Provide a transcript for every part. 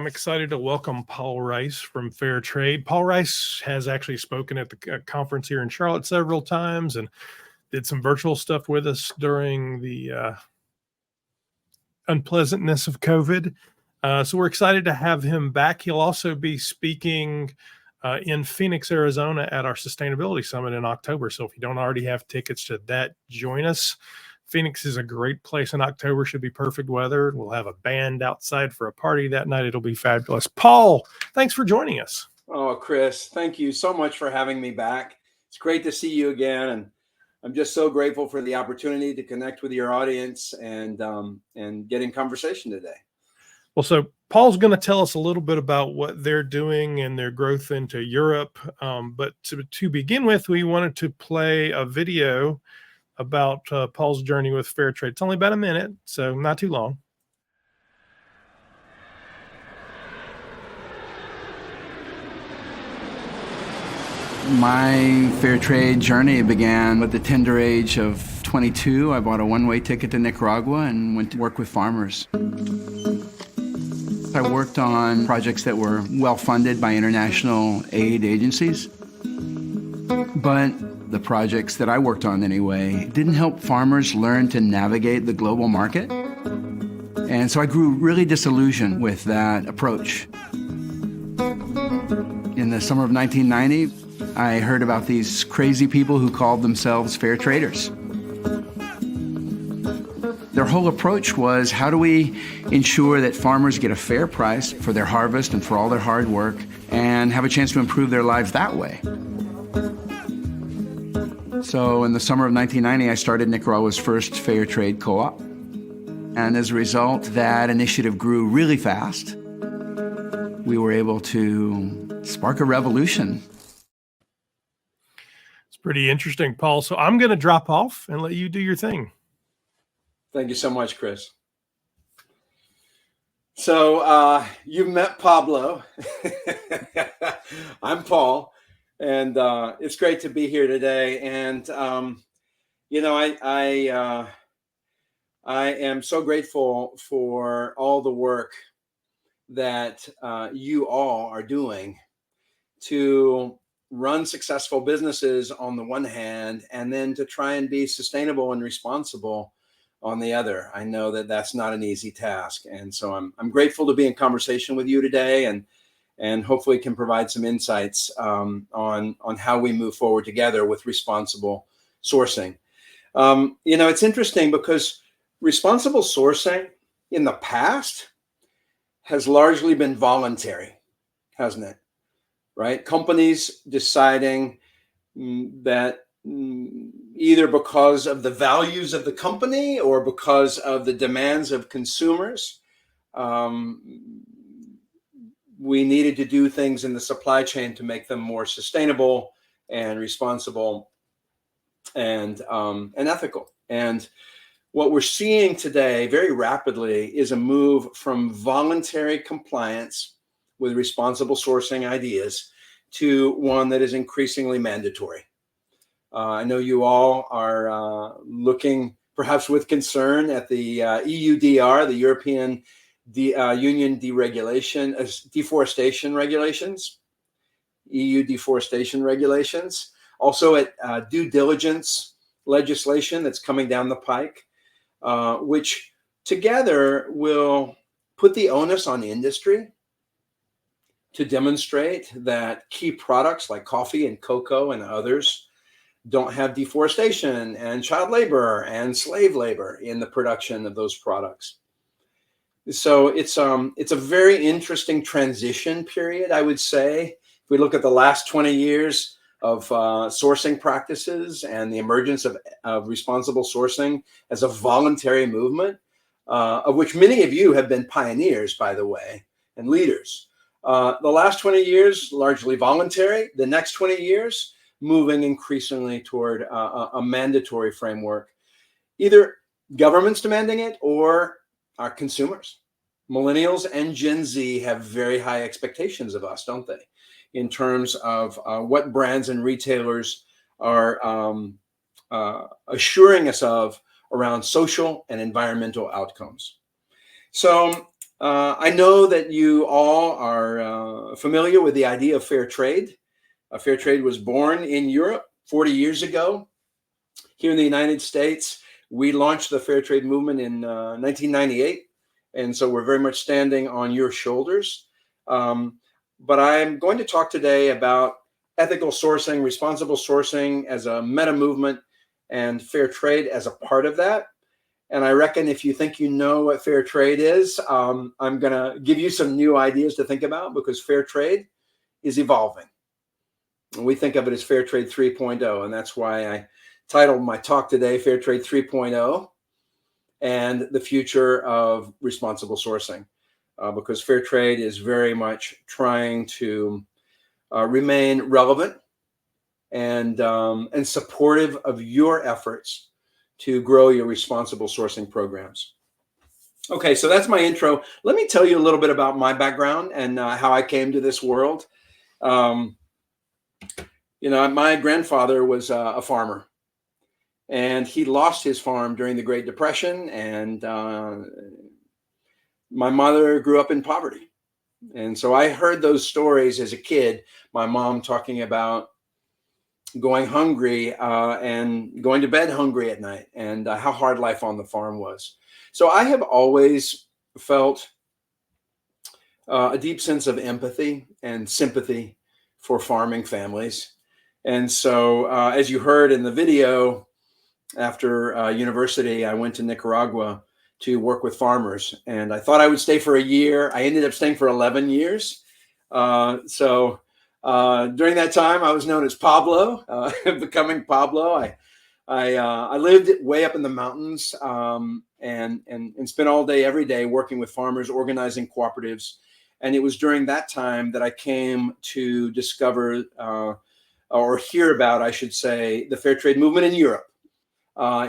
I'm excited to welcome Paul Rice from Fair Trade. Paul Rice has actually spoken at the conference here in Charlotte several times and did some virtual stuff with us during the unpleasantness of COVID. So we're excited to have him back. He'll also be speaking in Phoenix, Arizona at our Sustainability Summit in October. So if you don't already have tickets to that, join us. Phoenix is a great place in October. Should be perfect weather. We'll have a band outside for a party that night. It'll be fabulous. Paul, thanks for joining us. Oh, Chris, thank you so much for having me back. It's great to see you again. And I'm just so grateful for the opportunity to connect with your audience and get in conversation today. Well, so Paul's going to tell us a little bit about what they're doing and their growth into Europe. But to begin with, we wanted to play a video about Paul's journey with Fair Trade. It's only about a minute, so not too long. My Fair Trade journey began at the tender age of 22. I bought a one-way ticket to Nicaragua and went to work with farmers. I worked on projects that were well-funded by international aid agencies, but the projects that I worked on anyway didn't help farmers learn to navigate the global market. And so I grew really disillusioned with that approach. In the summer of 1990, I heard about these crazy people who called themselves fair traders. Their whole approach was, how do we ensure that farmers get a fair price for their harvest and for all their hard work and have a chance to improve their lives that way? So in the summer of 1990, I started Nicaragua's first fair trade co-op. And as a result, that initiative grew really fast. We were able to spark a revolution. It's pretty interesting, Paul. So I'm going to drop off and let you do your thing. Thank you so much, Chris. So you've met Pablo. I'm Paul, and it's great to be here today. And you know, I am so grateful for all the work that you all are doing to run successful businesses on the one hand, and then to try and be sustainable and responsible on the other. I know that that's not an easy task. And so I'm grateful to be in conversation with you today and hopefully can provide some insights on how we move forward together with responsible sourcing. You know, it's interesting because responsible sourcing in the past has largely been voluntary, hasn't it? Right? Companies deciding that either because of the values of the company or because of the demands of consumers, we needed to do things in the supply chain to make them more sustainable and responsible and ethical. And what we're seeing today very rapidly is a move from voluntary compliance with responsible sourcing ideas to one that is increasingly mandatory. I know you all are looking perhaps with concern at the EUDR, the European Union deforestation regulations, EU deforestation regulations, also at due diligence legislation that's coming down the pike, which together will put the onus on industry to demonstrate that key products like coffee and cocoa and others don't have deforestation and child labor and slave labor in the production of those products. So it's a very interesting transition period, I would say. If we look at the last 20 years of sourcing practices and the emergence of responsible sourcing as a voluntary movement, of which many of you have been pioneers, by the way, and leaders. The last 20 years, largely voluntary. The next 20 years, moving increasingly toward a mandatory framework, either governments demanding it or our consumers. Millennials and Gen Z have very high expectations of us, don't they? In terms of what brands and retailers are assuring us of around social and environmental outcomes. So I know that you all are familiar with the idea of fair trade. Fair trade was born in Europe 40 years ago. Here in the United States, we launched the fair trade movement in 1998. And so we're very much standing on your shoulders. But I'm going to talk today about ethical sourcing, responsible sourcing as a meta movement, and fair trade as a part of that. And I reckon if you think you know what fair trade is, I'm going to give you some new ideas to think about, because fair trade is evolving. And we think of it as Fair Trade 3.0. And that's why I titled my talk today, Fair Trade 3.0 and the Future of Responsible Sourcing, because fair trade is very much trying to remain relevant and supportive of your efforts to grow your responsible sourcing programs. Okay, so that's my intro. Let me tell you a little bit about my background and how I came to this world. My grandfather was a farmer, and he lost his farm during the Great Depression, and my mother grew up in poverty. And so I heard those stories as a kid, my mom talking about going hungry and going to bed hungry at night, and how hard life on the farm was. So I have always felt a deep sense of empathy and sympathy for farming families. And so as you heard in the video, after university, I went to Nicaragua to work with farmers, and I thought I would stay for a year. I ended up staying for 11 years. During that time, I was known as Pablo, becoming Pablo. I lived way up in the mountains and spent all day, every day working with farmers, organizing cooperatives. And it was during that time that I came to discover or hear about, I should say, the fair trade movement in Europe,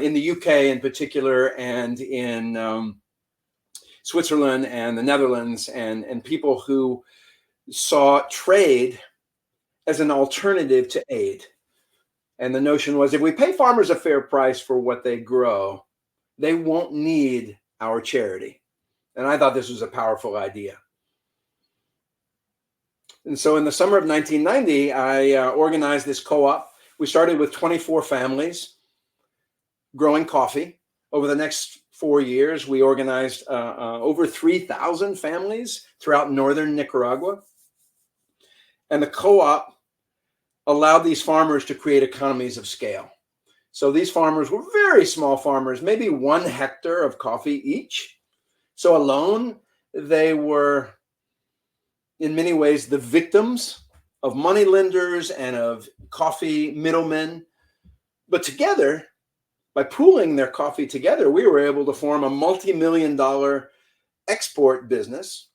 in the UK in particular, and in Switzerland and the Netherlands, and people who saw trade as an alternative to aid. And the notion was, if we pay farmers a fair price for what they grow, they won't need our charity. And I thought this was a powerful idea. And so in the summer of 1990, I organized this co-op. We started with 24 families growing coffee. Over the next 4 years, we organized over 3,000 families throughout northern Nicaragua. And the co-op allowed these farmers to create economies of scale. So these farmers were very small farmers, maybe 1 hectare of coffee each. So alone, they were in many ways the victims of money lenders and of coffee middlemen. But together, by pooling their coffee together, we were able to form a multi-million-dollar export business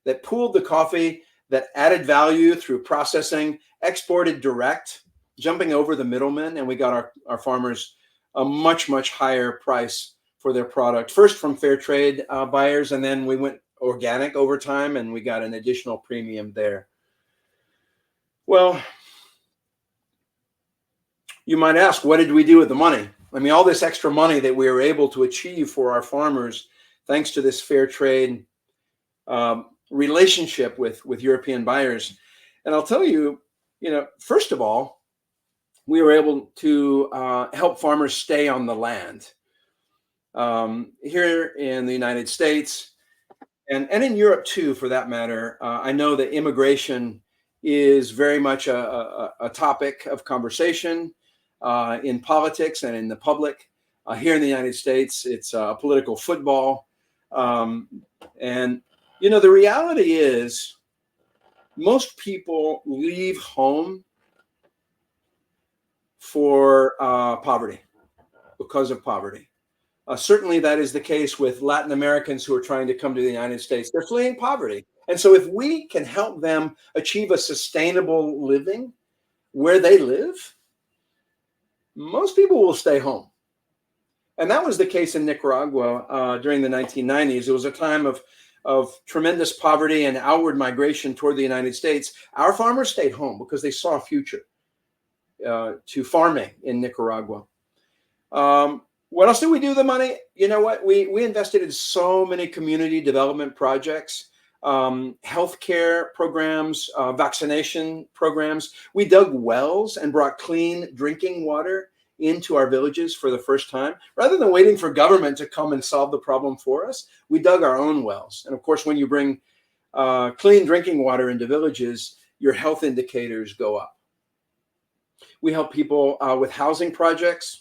that pooled the coffee, that added value through processing, exported direct, jumping over the middlemen, and we got our farmers a much, much higher price for their product. First from fair trade buyers, and then we went organic over time, and we got an additional premium there. Well, you might ask, what did we do with the money? I mean, all this extra money that we were able to achieve for our farmers, thanks to this fair trade relationship with European buyers. And I'll tell you, first of all, we were able to help farmers stay on the land. Here in the United States, and in Europe too, for that matter, I know that immigration is very much a topic of conversation in politics and in the public. Here in the United States, it's a political football. And the reality is, most people leave home for poverty, because of poverty. Certainly that is the case with Latin Americans who are trying to come to the United States. They're fleeing poverty. And so if we can help them achieve a sustainable living where they live, most people will stay home. And that was the case in Nicaragua during the 1990s. It was a time of tremendous poverty and outward migration toward the United States. Our farmers stayed home because they saw a future to farming in Nicaragua. What else did we do with the money? You know what? We invested in so many community development projects, healthcare programs, vaccination programs. We dug wells and brought clean drinking water into our villages for the first time. Rather than waiting for government to come and solve the problem for us, we dug our own wells. And of course, when you bring clean drinking water into villages, your health indicators go up. We help people with housing projects.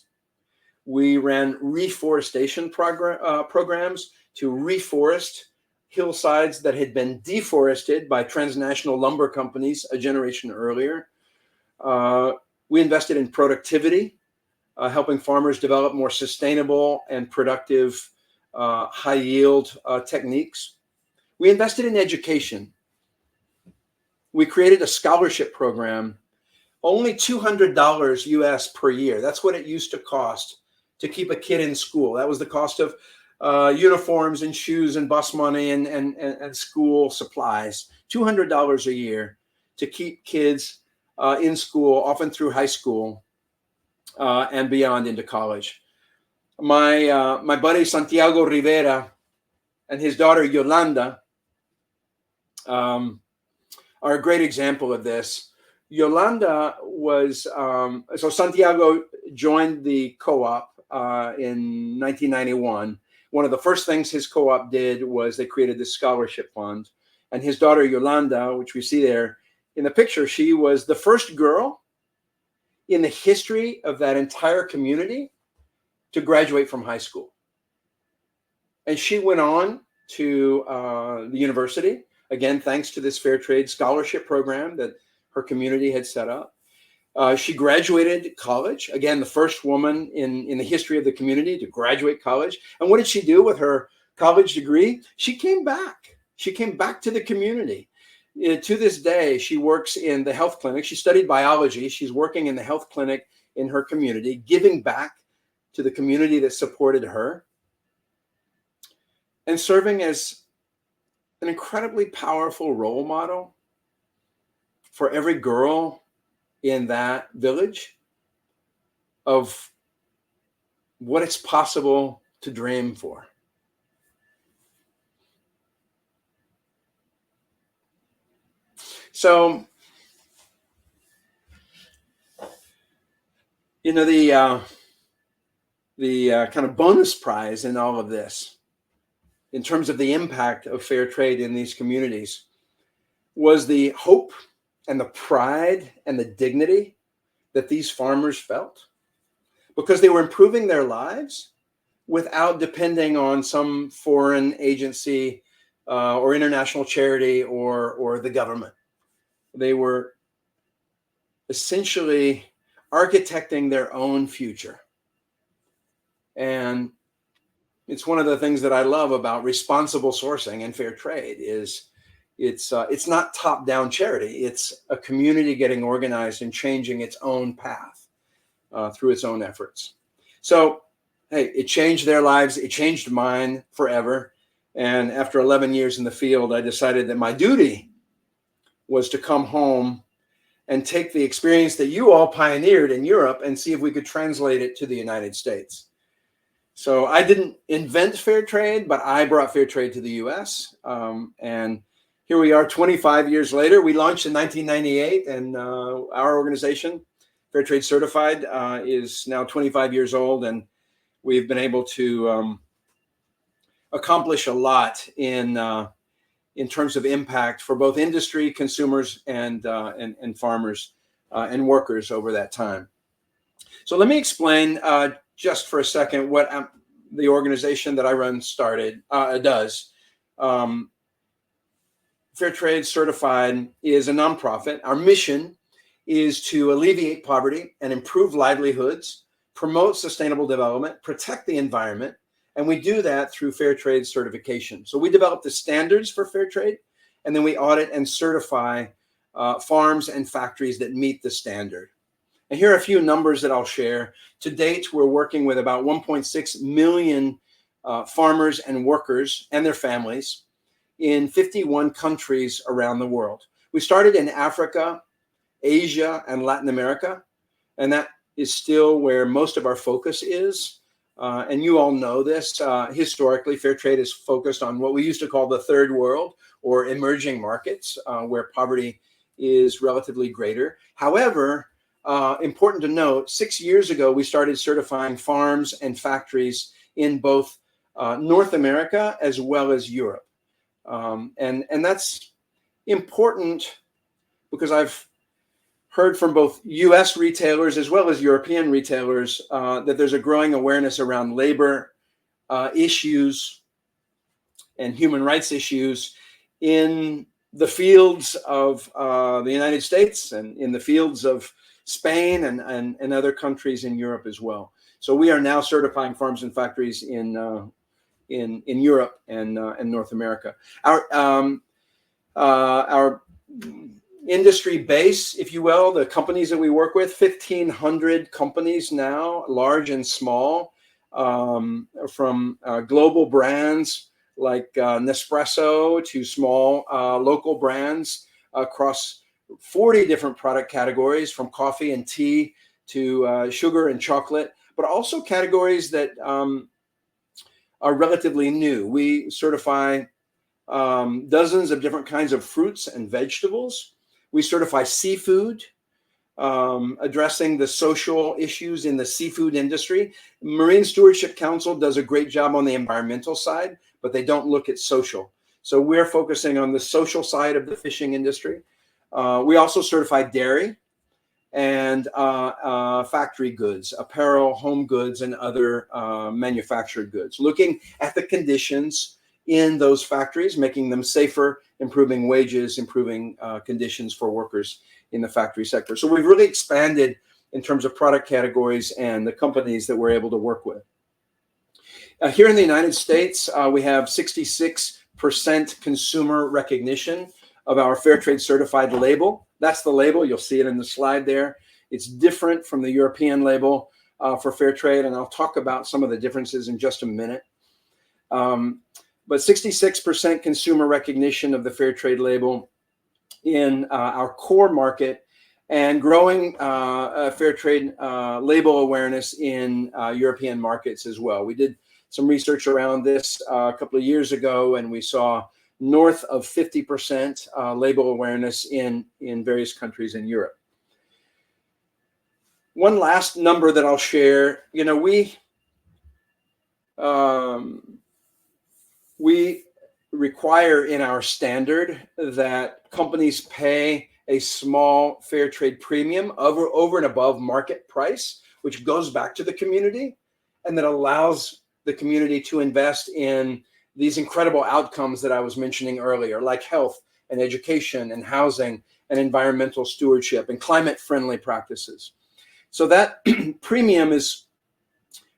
We ran reforestation programs to reforest hillsides that had been deforested by transnational lumber companies a generation earlier. We invested in productivity, helping farmers develop more sustainable and productive high yield techniques. We invested in education. We created a scholarship program, only $200 US per year. That's what it used to cost to keep a kid in school. That was the cost of uniforms and shoes and bus money and school supplies. $200 a year to keep kids in school, often through high school and beyond into college. My buddy Santiago Rivera and his daughter Yolanda are a great example of this. Yolanda was, so Santiago joined the co-op in 1991. One of the first things his co-op did was they created this scholarship fund. And his daughter Yolanda, which we see there in the picture, she was the first girl in the history of that entire community to graduate from high school. And she went on to the university, again, thanks to this Fair Trade scholarship program that her community had set up. She graduated college, again, the first woman in the history of the community to graduate college. And what did she do with her college degree? She came back. She came back to the community. To this day, she works in the health clinic. She studied biology. She's working in the health clinic in her community, giving back to the community that supported her, and serving as an incredibly powerful role model for every girl in that village of what it's possible to dream for. So, you know, the kind of bonus prize in all of this, in terms of the impact of fair trade in these communities, was the hope and the pride and the dignity that these farmers felt, because they were improving their lives without depending on some foreign agency or international charity or the government. They were essentially architecting their own future. And it's one of the things that I love about responsible sourcing and fair trade is it's not top-down charity. It's a community getting organized and changing its own path through its own efforts. So, hey, it changed their lives. It changed mine forever. And after 11 years in the field, I decided that my duty was to come home and take the experience that you all pioneered in Europe and see if we could translate it to the United States. So I didn't invent fair trade, but I brought fair trade to the US. And here we are 25 years later. We launched in 1998, and our organization, Fair Trade Certified, is now 25 years old, and we've been able to accomplish a lot in terms of impact for both industry, consumers, and farmers and workers over that time. So let me explain just for a second what the organization that I run does. Fair Trade Certified is a nonprofit. Our mission is to alleviate poverty and improve livelihoods, promote sustainable development, protect the environment, and we do that through fair trade certification. So we develop the standards for fair trade, and then we audit and certify farms and factories that meet the standard. And here are a few numbers that I'll share. To date, we're working with about 1.6 million farmers and workers and their families in 51 countries around the world. We started in Africa, Asia, and Latin America, and that is still where most of our focus is. And you all know this. Historically, fair trade is focused on what we used to call the third world or emerging markets, where poverty is relatively greater. However, important to note, 6 years ago, we started certifying farms and factories in both North America as well as Europe. And that's important because I've heard from both US retailers as well as European retailers that there's a growing awareness around labor issues and human rights issues in the fields of the United States and in the fields of Spain and other countries in Europe as well. So we are now certifying farms and factories in Europe and North America. Our industry base, if you will, the companies that we work with, 1,500 companies now, large and small, from global brands like Nespresso to small local brands across 40 different product categories, from coffee and tea to sugar and chocolate, but also categories that are relatively new. We certify dozens of different kinds of fruits and vegetables. We certify seafood, addressing the social issues in the seafood industry. Marine Stewardship Council does a great job on the environmental side, but they don't look at social. So we're focusing on the social side of the fishing industry. We also certify dairy and factory goods, apparel, home goods, and other manufactured goods, looking at the conditions in those factories, making them safer, improving wages, improving conditions for workers in the factory sector. So we've really expanded in terms of product categories and the companies that we're able to work with. Here in the United States, we have 66% consumer recognition of our fair trade certified label. That's the label. You'll see it in the slide there. It's different from the European label for fair trade, and I'll talk about some of the differences in just a minute. But 66% consumer recognition of the fair trade label in our core market, and growing fair trade label awareness in European markets as well. We did some research around this a couple of years ago, and we saw north of 50% label awareness in various countries in Europe. One last number that I'll share, you know, we require in our standard that companies pay a small fair trade premium over and above market price, which goes back to the community and that allows the community to invest in these incredible outcomes that I was mentioning earlier, like health and education and housing and environmental stewardship and climate-friendly practices. So that premium is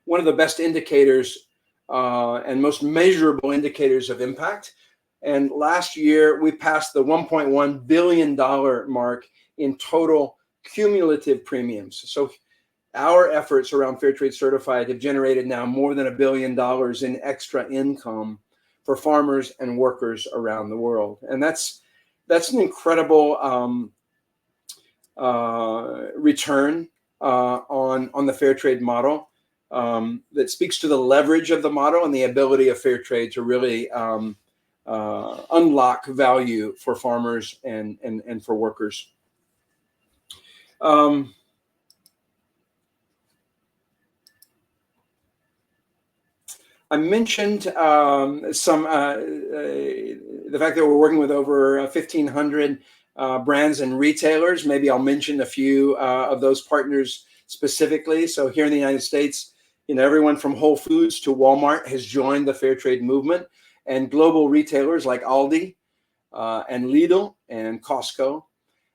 one of the best indicators and most measurable indicators of impact. And last year, we passed the $1.1 billion mark in total cumulative premiums. So our efforts around Fair Trade Certified have generated now more than $1 billion in extra income for farmers and workers around the world. And that's an incredible return on the fair trade model that speaks to the leverage of the model and the ability of fair trade to really unlock value for farmers and for workers. I mentioned the fact that we're working with over 1,500 brands and retailers. Maybe I'll mention a few of those partners specifically. So here in the United States, you know, everyone from Whole Foods to Walmart has joined the fair trade movement, and global retailers like Aldi and Lidl and Costco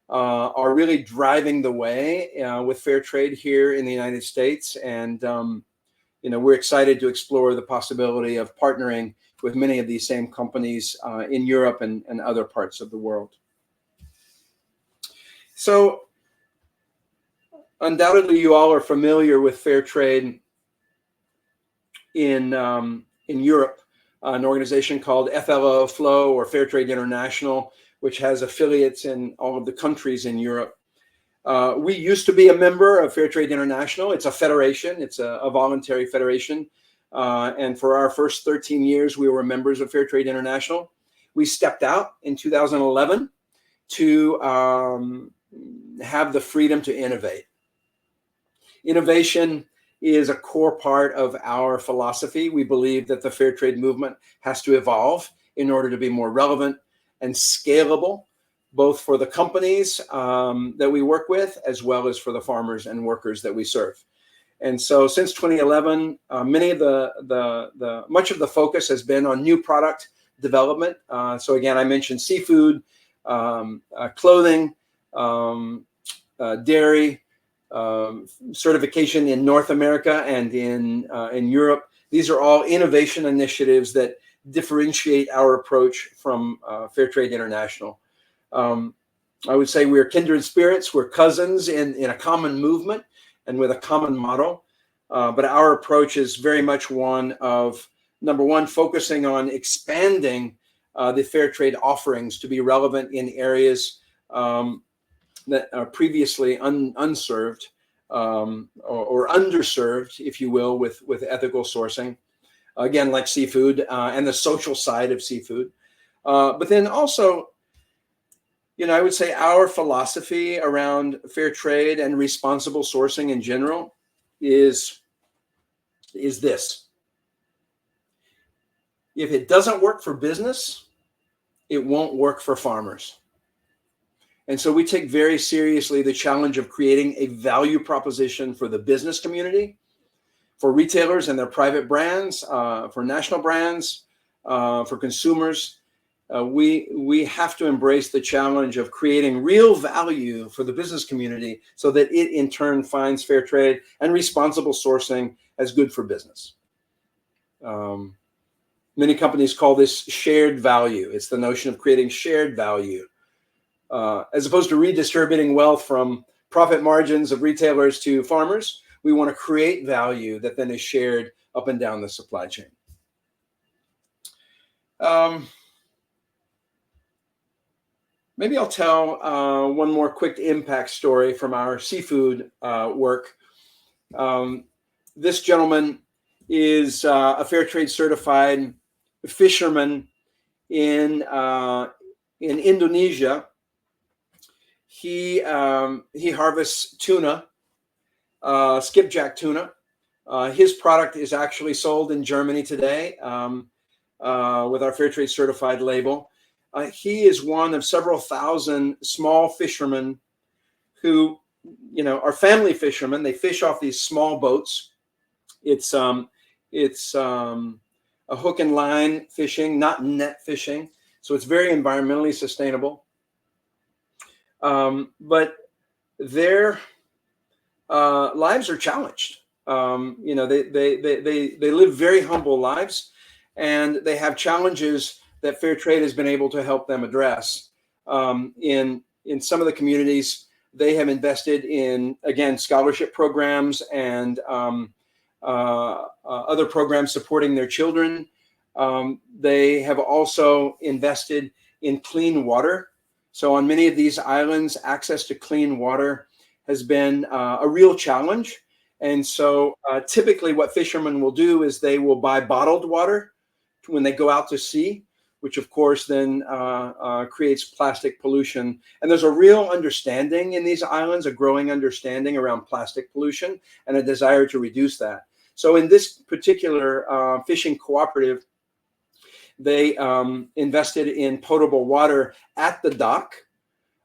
are really driving the way with fair trade here in the United States. And you know, we're excited to explore the possibility of partnering with many of these same companies in Europe and other parts of the world. So undoubtedly, you all are familiar with fair trade in Europe, an organization called FLO, FLO, or Fair Trade International, which has affiliates in all of the countries in Europe. We used to be a member of Fair Trade International. It's a federation. It's a voluntary federation. And for our first 13 years, we were members of Fair Trade International. We stepped out in 2011 to have the freedom to innovate. Innovation is a core part of our philosophy. We believe that the fair trade movement has to evolve in order to be more relevant and scalable, both for the companies that we work with, as well as for the farmers and workers that we serve. And so since 2011, much of the focus has been on new product development. So again, I mentioned seafood, clothing, dairy, certification in North America and in Europe. These are all innovation initiatives that differentiate our approach from Fair Trade International. I would say we're kindred spirits. We're cousins in a common movement and with a common model. But our approach is very much one of, number one, focusing on expanding the fair trade offerings to be relevant in areas that are previously unserved or underserved, if you will, with ethical sourcing. Again, like seafood and the social side of seafood. But then also, I would say our philosophy around fair trade and responsible sourcing in general is this. If it doesn't work for business, it won't work for farmers. And so we take very seriously the challenge of creating a value proposition for the business community, for retailers and their private brands, for national brands, for consumers. We have to embrace the challenge of creating real value for the business community so that it in turn finds fair trade and responsible sourcing as good for business. Many companies call this shared value. It's the notion of creating shared value. As opposed to redistributing wealth from profit margins of retailers to farmers, we want to create value that then is shared up and down the supply chain. Maybe I'll tell one more quick impact story from our seafood work. This gentleman is a fair trade certified fisherman in Indonesia. He harvests tuna, skipjack tuna. His product is actually sold in Germany today with our fair trade certified label. He is one of several thousand small fishermen who, are family fishermen. They fish off these small boats. It's a hook and line fishing, not net fishing. So it's very environmentally sustainable. But their lives are challenged. They live very humble lives, and they have challenges that fair trade has been able to help them address. In some of the communities, they have invested in, again, scholarship programs and other programs supporting their children. They have also invested in clean water. So on many of these islands, access to clean water has been a real challenge. And so typically what fishermen will do is they will buy bottled water when they go out to sea, which of course then creates plastic pollution. And there's a real understanding in these islands, a growing understanding around plastic pollution and a desire to reduce that. So in this particular fishing cooperative, they invested in potable water at the dock,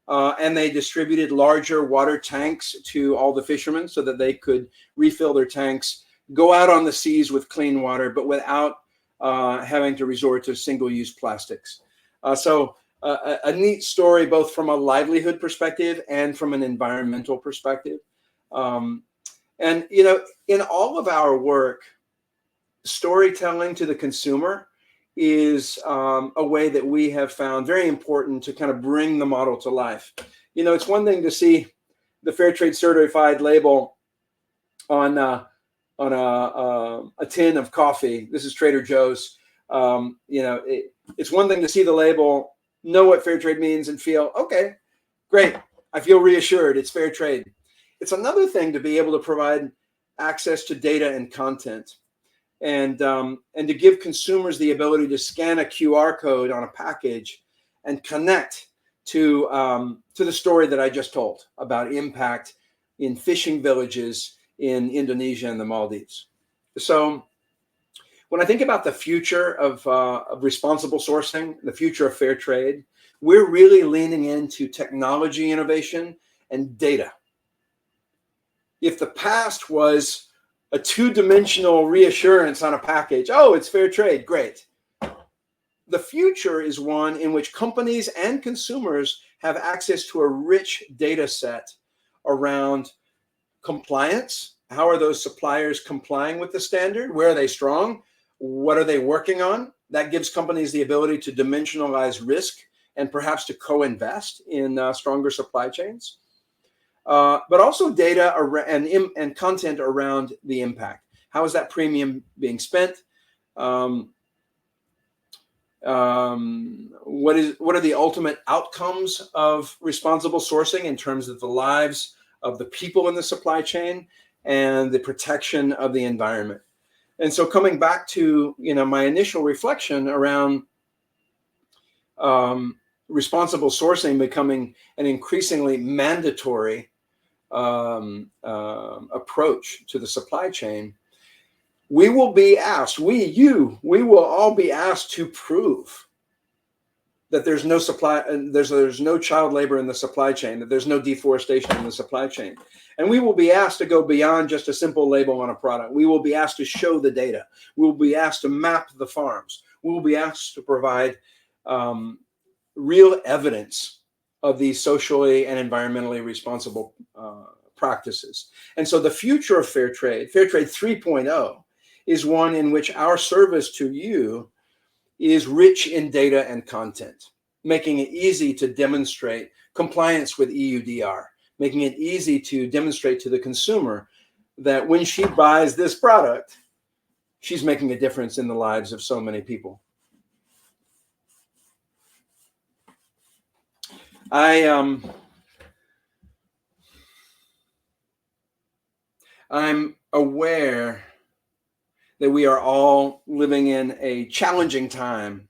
and they distributed larger water tanks to all the fishermen so that they could refill their tanks, go out on the seas with clean water, but without having to resort to single-use plastics. So a neat story, both from a livelihood perspective and from an environmental perspective. And, in all of our work, storytelling to the consumer is a way that we have found very important to kind of bring the model to life. It's one thing to see the Fair Trade Certified label on a tin of coffee. This is Trader Joe's. It's one thing to see the label, know what fair trade means, and feel, okay, great. I feel reassured. It's fair trade. It's another thing to be able to provide access to data and content, and to give consumers the ability to scan a QR code on a package and connect to the story that I just told about impact in fishing villages in Indonesia and the Maldives. So when I think about the future of responsible sourcing, the future of fair trade, we're really leaning into technology innovation and data. If the past was a two-dimensional reassurance on a package, oh, it's fair trade, great. The future is one in which companies and consumers have access to a rich data set around compliance. How are those suppliers complying with the standard? Where are they strong? What are they working on? That gives companies the ability to dimensionalize risk and perhaps to co-invest in stronger supply chains. But also data and content around the impact. How is that premium being spent? What are the ultimate outcomes of responsible sourcing in terms of the lives of the people in the supply chain and the protection of the environment? And so coming back to my initial reflection around responsible sourcing becoming an increasingly mandatory approach to the supply chain, we will be asked, we will all be asked to prove that there's no there's no child labor in the supply chain, that there's no deforestation in the supply chain. And we will be asked to go beyond just a simple label on a product. We will be asked to show the data. We will be asked to map the farms. We will be asked to provide real evidence of these socially and environmentally responsible practices. And so the future of fair trade 3.0, is one in which our service to you is rich in data and content, making it easy to demonstrate compliance with EUDR, making it easy to demonstrate to the consumer that when she buys this product, she's making a difference in the lives of so many people. I'm aware that we are all living in a challenging time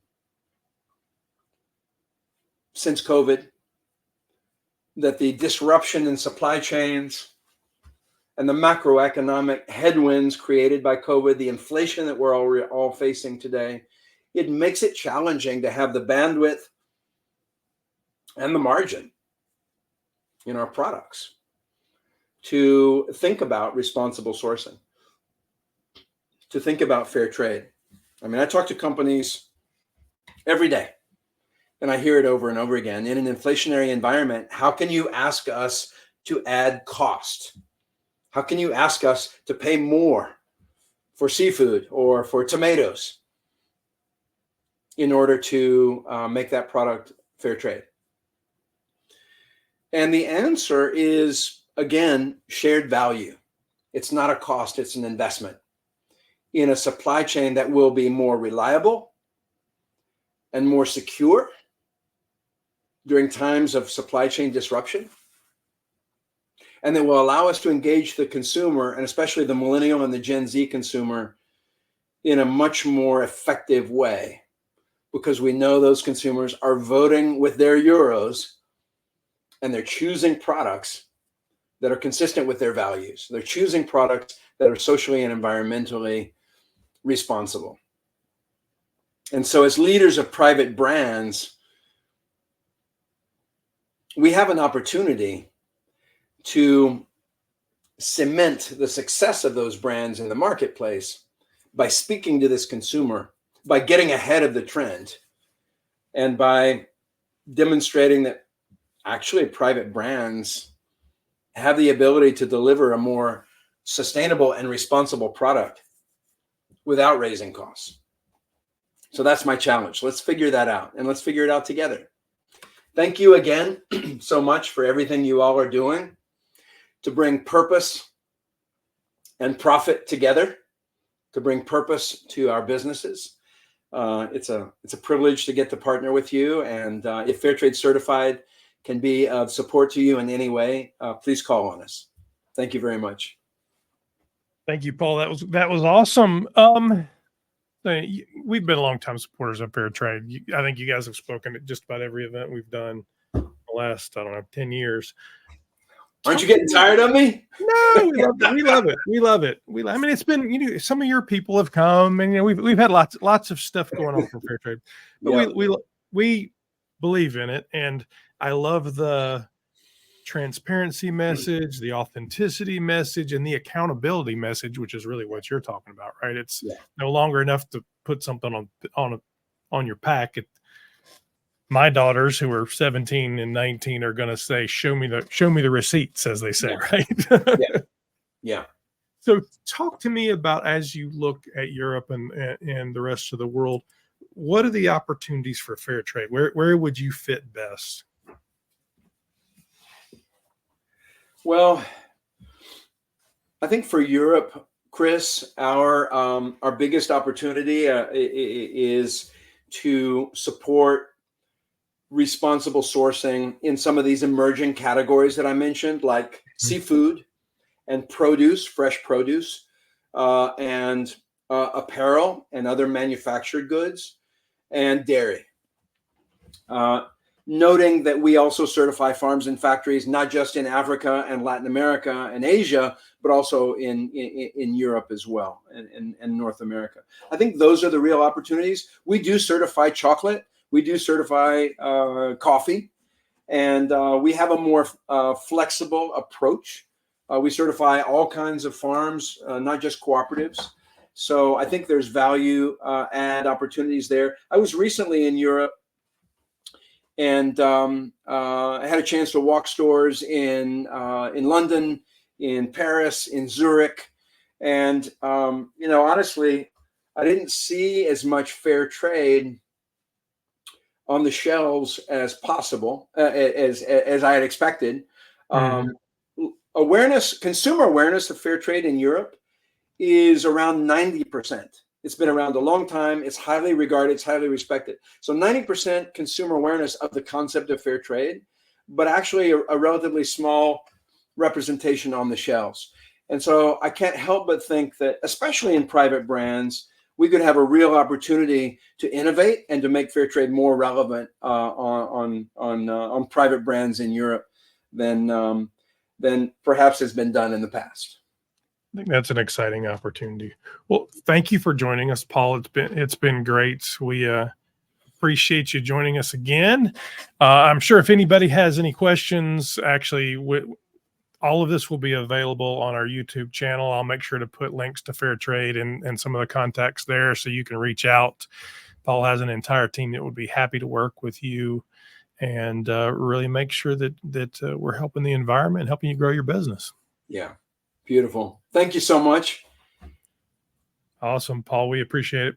since COVID, that the disruption in supply chains and the macroeconomic headwinds created by COVID, the inflation that we're all facing today, it makes it challenging to have the bandwidth and the margin in our products to think about responsible sourcing, to think about fair trade. I mean, I talk to companies every day, and I hear it over and over again. In an inflationary environment, how can you ask us to add cost? How can you ask us to pay more for seafood or for tomatoes in order to make that product fair trade? And the answer is, again, shared value. It's not a cost, it's an investment in a supply chain that will be more reliable and more secure during times of supply chain disruption, and that will allow us to engage the consumer, and especially the millennial and the Gen Z consumer, in a much more effective way, because we know those consumers are voting with their euros and they're choosing products that are consistent with their values. They're choosing products that are socially and environmentally responsible. And so as leaders of private brands, we have an opportunity to cement the success of those brands in the marketplace by speaking to this consumer, by getting ahead of the trend, and by demonstrating that actually private brands have the ability to deliver a more sustainable and responsible product without raising costs. So that's my challenge. Let's figure that out, and let's figure it out together. Thank you again so much for everything you all are doing to bring purpose and profit together, to bring purpose to our businesses. It's a privilege to get to partner with you. And if Fairtrade Certified can be of support to you in any way, please call on us. Thank you very much. Thank you, Paul. That was awesome. We've been longtime supporters of Fair Trade. I think you guys have spoken at just about every event we've done the last, I don't know, 10 years. Aren't you getting tired of me? No, we love it. We love it. We love it. I mean, it's been, you know, some of your people have come, and you know, we've had lots of stuff going on for Fair Trade, but Yeah. we believe in it, and I love the transparency message, the authenticity message, and the accountability message, which is really what you're talking about, right? It's no longer enough to put something on your pack. My daughters, who are 17 and 19, are going to say, show me the receipts, as they say, right? Yeah. So talk to me about, as you look at Europe and the rest of the world, what are the opportunities for fair trade? Where would you fit best? Well, I think for Europe, Chris, our biggest opportunity is to support responsible sourcing in some of these emerging categories that I mentioned, like seafood and produce, fresh produce, and apparel and other manufactured goods, and dairy. Noting that we also certify farms and factories, not just in Africa and Latin America and Asia, but also in Europe as well, and North America. I think those are the real opportunities. We do certify chocolate. We do certify coffee, and we have a more flexible approach. We certify all kinds of farms, not just cooperatives. So I think there's value add opportunities there. I was recently in Europe, and I had a chance to walk stores in London, in Paris, in Zurich, and you know, honestly, I didn't see as much fair trade on the shelves as possible, as I had expected. Consumer awareness of fair trade in Europe is around 90%. It's been around a long time. It's highly regarded. It's highly respected. So 90% consumer awareness of the concept of fair trade, but actually a relatively small representation on the shelves. And so I can't help but think that, especially in private brands, we could have a real opportunity to innovate and to make fair trade more relevant on private brands in Europe than perhaps has been done in the past. I think that's an exciting opportunity. Well, thank you for joining us, Paul. It's been great. We appreciate you joining us again. I'm sure if anybody has any questions, actually, all of this will be available on our YouTube channel. I'll make sure to put links to Fair Trade and some of the contacts there, so you can reach out. Paul has an entire team that would be happy to work with you and really make sure that we're helping the environment and helping you grow your business. Yeah. Beautiful. Thank you so much. Awesome, Paul. We appreciate it.